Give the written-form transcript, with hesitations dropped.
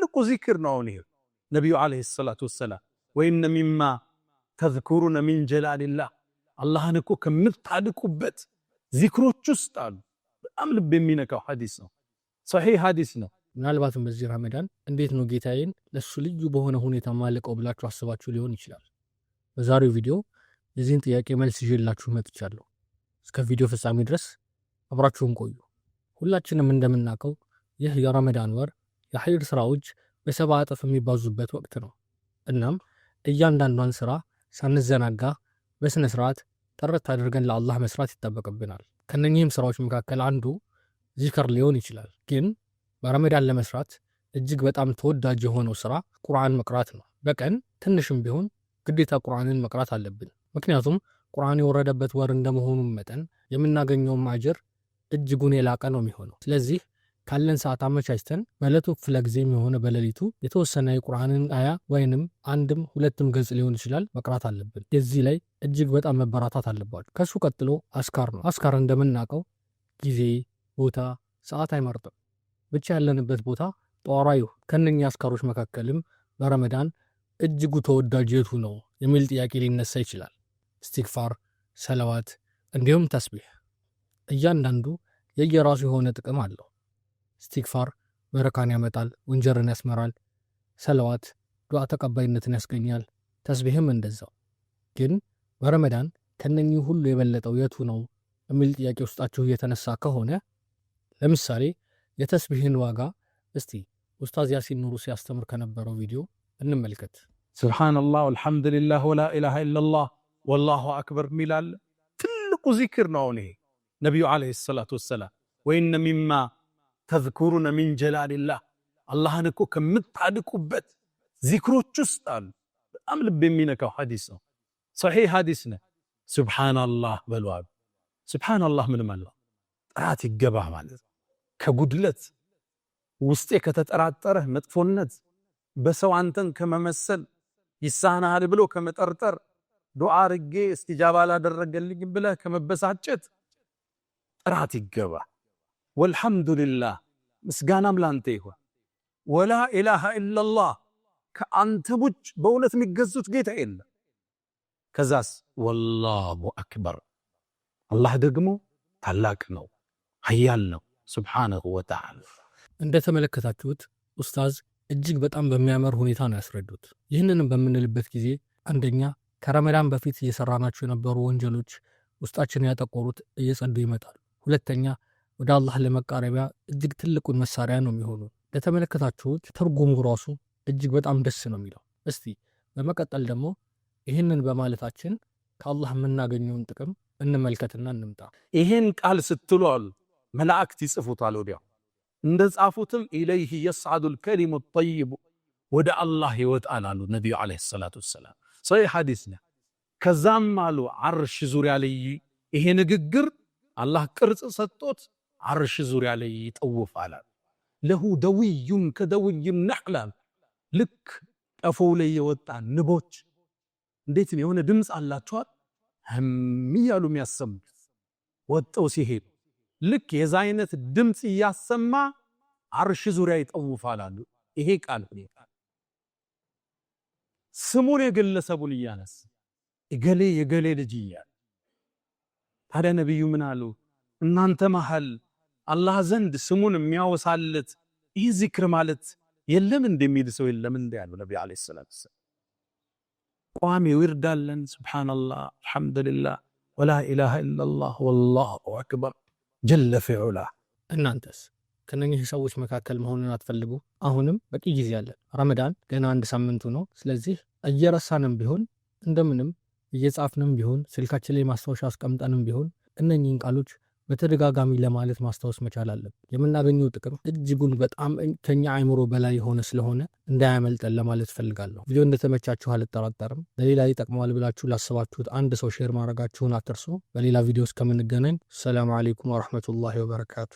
ትልቁ ዚክር ነው። ነብዩ አለይሂ ሰላቱ ወሰላም ወይነ ሚማ ተዝኩሩነ ሚን ጀላሊላህ አላህን እኮ ከምታድቁበት ዚክሮች ውስጥ አሉ። በጣም ልብ የሚነካው ሐዲስ ነው። ሶሒህ ሐዲስ ነው። ምናልባትም በዚህ ረመዳን እንዴት ነው ጌታዬን ለሱ ልዩ በሆነ ሁኔታ ማለቀው ብላችሁ አስባችሁ ሊሆን ይችላል። በዛሬው ቪዲዮ የዚህን ጥያቄ መልስ ይዤላችሁ መጥቻለሁ። እስከ ቪዲዮ ፍጻሜ ድረስ አብራችሁን ቆዩ። ሁላችንም እንደምናውቀው ይህ የረመዳን ወር የኸይር ስራዎች በሰባ እጥፍ የሚባዙበት ወቅት ነው። እናም እያንዳንዷን ስራ ሳንዘናጋ በስነ ስርዓት ጥርት አድርገን ለአላህ መስራት ይጠበቅብናል። ከነኚህም ስራዎች መካከል አንዱ ዚክር ሊሆን ይችላል። ግን በረመዳን ለመስራት እጅግ በጣም ተወዳጅ የሆነው ስራ ቁርአን መቅራት ነው። በቀን ትንሽም ቢሆን ግዴታ ቁርአንን መቅራት አለብን። ምክንያቱም ቁርአን የወረደበት ወር እንደመሆኑ መጠን የምናገኘውም አጅር እጅጉን የላቀ ነው የሚሆነው። ስለዚህ ካለን ሰዓት አመቻችተን በዕለቱ ክፍለ ጊዜም የሆነ በሌሊቱ የተወሰነ የቁርአንን አያ ወይንም አንድም ሁለትም ገጽ ሊሆን ይችላል መቅራት አለብን። የዚህ ላይ እጅግ በጣም መበራታት አለባችሁ። ከሱ ቀጥሎ አስካር ነው። አስካር እንደምናውቀው ጊዜ፣ ቦታ፣ ሰዓት አይመርጥም። ብቻ ያለንበት ቦታ ጧራዩ። ከነኛ አስካሮች መካከልም በረመዳን እጅጉ ተወዳጅ የቱ ነው የሚል ጥያቄ ሊነሳ ይችላል። ኢስቲግፋር፣ ሰለዋት እንዲሁም ተስቢህ። እያንዳንዱ የየራሱ የሆነ ጥቅም አለው። ኢስቲግፋር በረካን ያመጣል፣ ወንጀርን ያስመራል። ሰለዋት ዱዓ ተቀባይነትን ያስገኛል። ተስቢህም እንደዛው። ግን በረመዳን ከነኚህ ሁሉ የበለጠው የቱ ነው የሚል ጥያቄ ውስጣችሁ እየተነሳ ከሆነ ለምሳሌ የተስቢህን ዋጋ እስቲ ኡስታዝ ያሲን ኑሩ ሲያስተምር ከነበረው ቪዲዮ እንመልከት። ሱብሃንአላህ ወልሐምዱሊላህ ወላ ኢላሃ ኢላላህ ወላሁ አክበር ሚላል ትልቁ ዚክር ነው። ነብዩ አለይሂ ሰላቱ ወሰላም ወይነ ሚማ ተዝኩሩነ ሚን ጀላሊላህ አላህን እኮ ከምታድቁበት ዚክሮች ውስጥ አሉ። በጣም ልብ የሚነካው ሐዲስ ነው። ሶሒህ ሐዲስ ነው። ሱብሃንአላህ በሏል። ሱብሃንአላህ ምን ማለት ጥራት ይገባህ ማለት ከጉድለት ውስጤ ከተጠራጠረህ መጥፎነት በሰው አንተን ከመመሰል ይሳናል ብሎ ከመጠርጠር ዱዓ አርጌ እስቲጃባ ላደረገልኝ ብለህ ከመበሳጨት ጥራት ይገባህ። ወልሐምዱሊላህ ምስጋናም ላንተ ይሁን። ወላ ኢላሃ ኢላላህ ከአንተ ውጭ በእውነት የሚገዙት ጌታ የለም። ከዛስ ወላሁ አክበር አላህ ደግሞ ታላቅ ነው፣ ኃያል ነው ሱብሓነሁ ወተዓላ። እንደተመለከታችሁት ኡስታዝ እጅግ በጣም በሚያምር ሁኔታ ነው ያስረዱት። ይህንንም በምንልበት ጊዜ አንደኛ ከረመዳን በፊት እየሰራናቸው የነበሩ ወንጀሎች ውስጣችን ያጠቆሩት እየጸዱ ይመጣሉ። ሁለተኛ ወደ አላህ ለመቃረቢያ እጅግ ትልቁን መሳሪያ ነው የሚሆኑ። ለተመለከታችሁት ትርጉሙ ራሱ እጅግ በጣም ደስ ነው የሚለው። እስቲ በመቀጠል ደግሞ ይህንን በማለታችን ከአላህ የምናገኘውን ጥቅም እንመልከትና እንምጣ። ይህን ቃል ስትሉ አሉ መላእክት ይጽፉታል። ወዲያው እንደ ጻፉትም ኢለይህ የስዓዱል ከሊሙ ጠይቡ ወደ አላህ ይወጣል አሉ ነቢዩ ዓለይሂ ሰላቱ ወሰላም። ሶሒህ ሐዲስ ነው። ከዛም አሉ ዓርሽ ዙሪያ ላይ ይሄ ንግግር አላህ ቅርጽ ሰጥቶት ዓርሽ ዙሪያ ላይ ይጠውፋል። ለሁ ደውዩን ከደውይ ነሕላ ልክ ቀፎው ላይ የወጣ ንቦች እንዴት ነው የሆነ ድምፅ አላቸዋል እያሉ የሚያሰሙት ወጥተው ሲሄዱ ልክ የዛ አይነት ድምፅ እያሰማ ዓርሽ ዙሪያ ይጠውፋል አሉ። ይሄ ቃል ስሙን የግለሰቡን እያነሳ እገሌ የገሌ ልጅ እያለ ታዲያ ነቢዩ ምን አሉ? እናንተ መሃል አላህ ዘንድ ስሙን የሚያወሳለት ይህ ዚክር ማለት የለም እንደሚል ሰው የለም እንደ ያሉ ነብዩ አለይሂ ሰላቱ ወሰለም። ቋሚ ወርዳለን ሱብሃንአላህ አልሐምዱሊላህ ወላ ኢላሃ ኢላላህ ወላሁ አክበር ጀለ ፊዑላ። እናንተስ ከነኚህ ሰዎች መካከል መሆኑን አትፈልጉ? አሁንም በቂ ጊዜ አለ። ረመዳን ገና አንድ ሳምንቱ ነው። ስለዚህ እየረሳንም ቢሆን እንደምንም እየጻፍንም ቢሆን ስልካችን ላይ ማስታወሻ አስቀምጠንም ቢሆን እነኚህን ቃሎች በተደጋጋሚ ለማለት ማስታወስ መቻል አለብን። የምናገኘው ጥቅም እጅጉን በጣም ከኛ አይምሮ በላይ የሆነ ስለሆነ እንዳያመልጠን ለማለት ፈልጋለሁ። ቪዲዮ እንደተመቻችሁ አልጠራጠርም። ለሌላ ይጠቅማል ብላችሁ ላሰባችሁት አንድ ሰው ሼር ማድረጋችሁን አትርሱ። በሌላ ቪዲዮ እስከምንገናኝ ሰላም አለይኩም ወራህመቱላሂ ወበረካቱ።